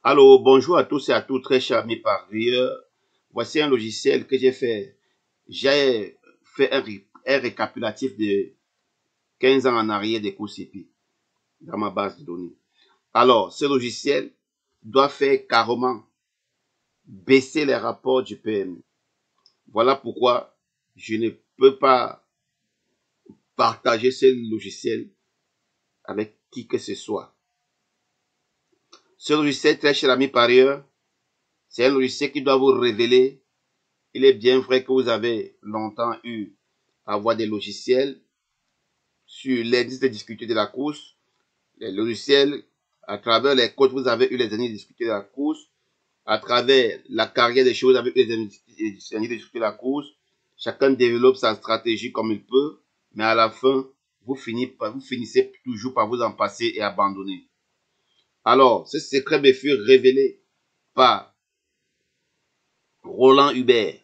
Allô, bonjour à tous et à toutes, très chers amis parieurs. Voici un logiciel que j'ai fait. J'ai fait un récapitulatif de 15 ans en arrière des courses hippiques dans ma base de données. Alors, ce logiciel doit faire carrément baisser les rapports du PMU. Voilà pourquoi je ne peux pas partager ce logiciel avec qui que ce soit. Ce logiciel, très cher ami parieur, c'est un logiciel qui doit vous révéler. Il est bien vrai que vous avez longtemps eu à avoir des logiciels sur l'indice de difficulté de la course. Les logiciels, à travers les codes, vous avez eu les indices de difficulté de la course. À travers la carrière des choses, vous avez eu les indices de difficulté de la course. Chacun développe sa stratégie comme il peut, mais à la fin, vous finissez toujours par vous en passer et abandonner. Alors, ce secret me fut révélé par Roland Hubert.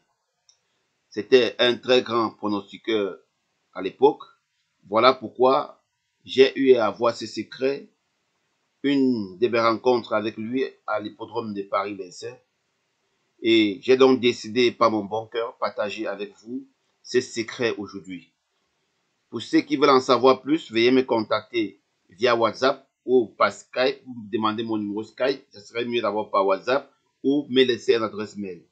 C'était un très grand pronostiqueur à l'époque. Voilà pourquoi j'ai eu à avoir ce secret. Une de mes rencontres avec lui à l'hippodrome de Paris-Vincennes. Et j'ai donc décidé, par mon bon cœur, partager avec vous ce secret aujourd'hui. Pour ceux qui veulent en savoir plus, veuillez me contacter via WhatsApp ou par Skype, ou me demander mon numéro Skype. Ce serait mieux d'avoir par WhatsApp ou me laisser une adresse mail.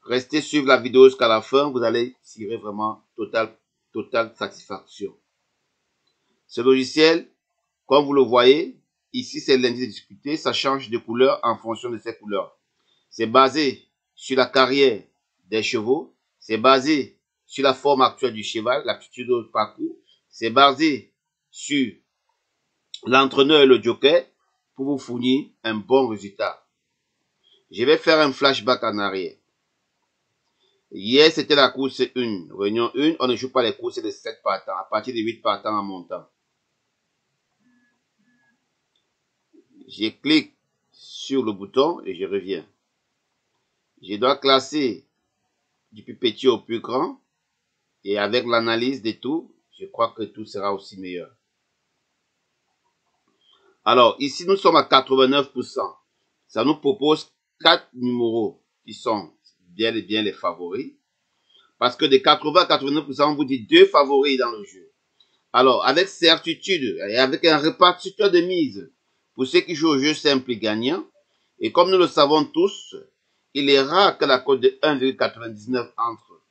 Restez suivre la vidéo jusqu'à la fin, vous allez tirer vraiment totale satisfaction. Ce logiciel, comme vous le voyez, ici c'est l'indice de difficulté, ça change de couleur en fonction de ses couleurs. C'est basé sur la carrière des chevaux, c'est basé sur la forme actuelle du cheval, l'aptitude au parcours, c'est basé sur l'entraîneur et le jockey pour vous fournir un bon résultat. Je vais faire un flashback en arrière. Hier, c'était la course 1, réunion 1, on ne joue pas les courses de 7 partants, à partir de 8 partants en montant. Je clique sur le bouton et je reviens. Je dois classer du plus petit au plus grand et avec l'analyse de tout, je crois que tout sera aussi meilleur. Alors, ici, nous sommes à 89%. Ça nous propose 4 numéros qui sont bien et bien les favoris. Parce que de 80 à 89%, on vous dit 2 favoris dans le jeu. Alors, avec certitude et avec un répartiteur de mise, pour ceux qui jouent au jeu simple et gagnant, et comme nous le savons tous, il est rare que la cote de 1,99 entre.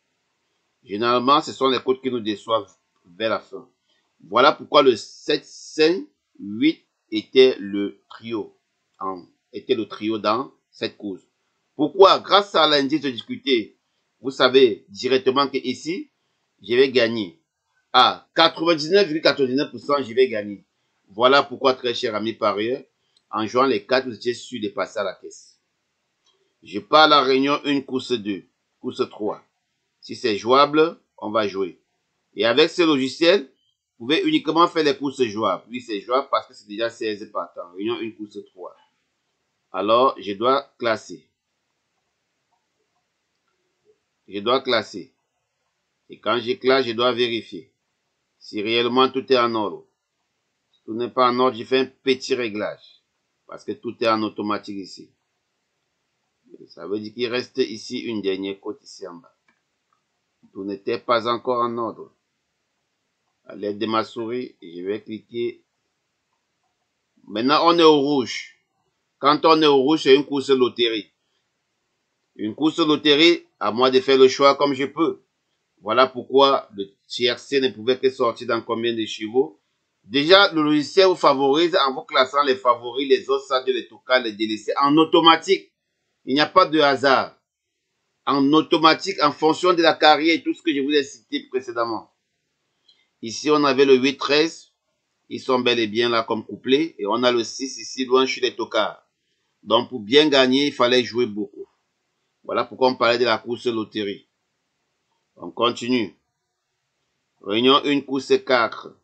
Généralement, ce sont les cotes qui nous déçoivent vers la fin. Voilà pourquoi le 7, 5, 8 était le trio. Était le trio dans cette course. Pourquoi? Grâce à l'indice de difficulté, vous savez directement que ici, je vais gagner. À 99,99%, je vais gagner. Voilà pourquoi, très cher ami parieur, en jouant les 4, vous étiez sûr de passer à la caisse. Je pars à la réunion 1, course 2, course 3. Si c'est jouable, on va jouer. Et avec ce logiciel, vous pouvez uniquement faire les courses jouables. Oui, c'est jouable parce que c'est déjà 16 partants. Réunion 1, course 3. Alors, je dois classer. Je dois classer. Et quand je classe, je dois vérifier si réellement tout est en ordre. Si tout n'est pas en ordre, je fais un petit réglage. Parce que tout est en automatique ici. Ça veut dire qu'il reste ici une dernière cote ici en bas. Tout n'était pas encore en ordre. À l'aide de ma souris, je vais cliquer. Maintenant, on est au rouge. Quand on est au rouge, c'est une course loterie. Une course loterie, à moi de faire le choix comme je peux. Voilà pourquoi le tiercé ne pouvait que sortir dans combien de chevaux. Déjà, le logiciel vous favorise en vous classant les favoris, les autres, ça de les tocar, les délaisser en automatique. Il n'y a pas de hasard. En automatique, en fonction de la carrière et tout ce que je vous ai cité précédemment. Ici, on avait le 8-13. Ils sont bel et bien là comme couplés. Et on a le 6 ici, loin chez les tocards. Donc, pour bien gagner, il fallait jouer beaucoup. Voilà pourquoi on parlait de la course loterie. On continue. Réunion 1, course 4.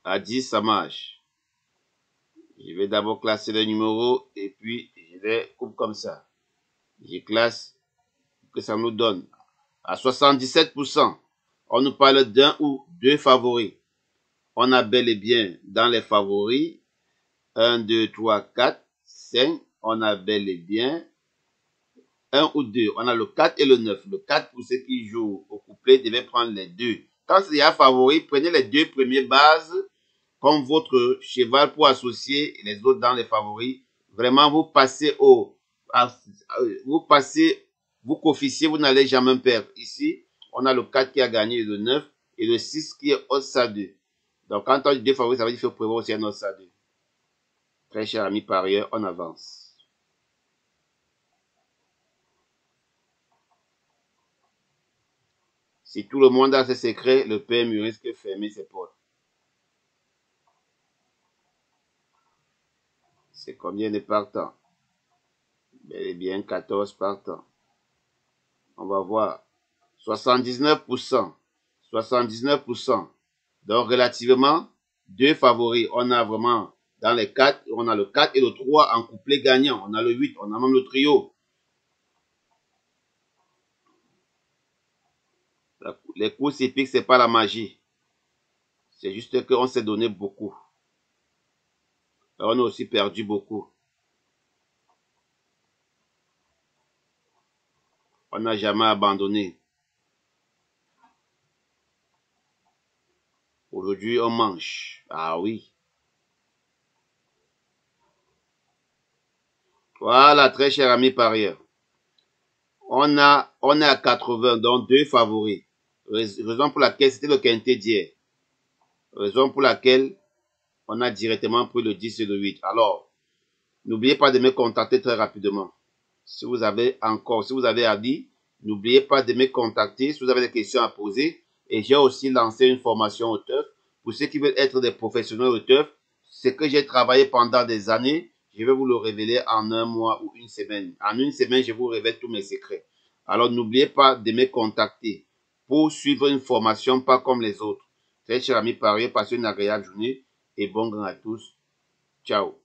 À 10, ça marche. Je vais d'abord classer les numéros et puis je vais couper comme ça. Je classe que ça nous donne. À 77%, on nous parle d'un ou deux favoris. on a bel et bien dans les favoris 1, 2, 3, 4, 5. On a bel et bien 1 ou 2. On a le 4 et le 9. Le 4, pour ceux qui jouent au couplet, devez prendre les deux. Quand c'est un favori, prenez les deux premières bases comme votre cheval pour associer les autres dans les favoris. Vraiment, vous passez vous coefficiez, vous n'allez jamais perdre. Ici, on a le 4 qui a gagné le 9 et le 6 qui est os à 2. Donc, quand on dit deux favoris, ça veut dire qu'il faut prévoir aussi un os à 2. Très cher ami parieur, on avance. Si tout le monde a ses secrets, le PMU risque de fermer ses portes. C'est combien de partants? Bel et bien 14 partants. On va voir. 79%. 79%. Donc, relativement, deux favoris. On a vraiment, dans les 4, on a le 4 et le 3 en couplet gagnant. On a le 8, on a même le trio. Les courses épiques, c'est pas la magie. C'est juste qu'on s'est donné beaucoup. On a aussi perdu beaucoup. On n'a jamais abandonné. Aujourd'hui, on mange. Ah oui. Voilà, très cher ami parieur. On est à 80, donc deux favoris. Raison pour laquelle c'était le quintet d'hier. Raison pour laquelle on a directement pris le 10 et le 8. Alors, n'oubliez pas de me contacter très rapidement. Si vous avez à dire, n'oubliez pas de me contacter si vous avez des questions à poser. Et j'ai aussi lancé une formation au turf. Pour ceux qui veulent être des professionnels au turf, ce que j'ai travaillé pendant des années, je vais vous le révéler en un mois ou une semaine. En une semaine, je vous révèle tous mes secrets. Alors, n'oubliez pas de me contacter pour suivre une formation pas comme les autres. Très cher ami parieur, passez une agréable journée et bon gain à tous. Ciao.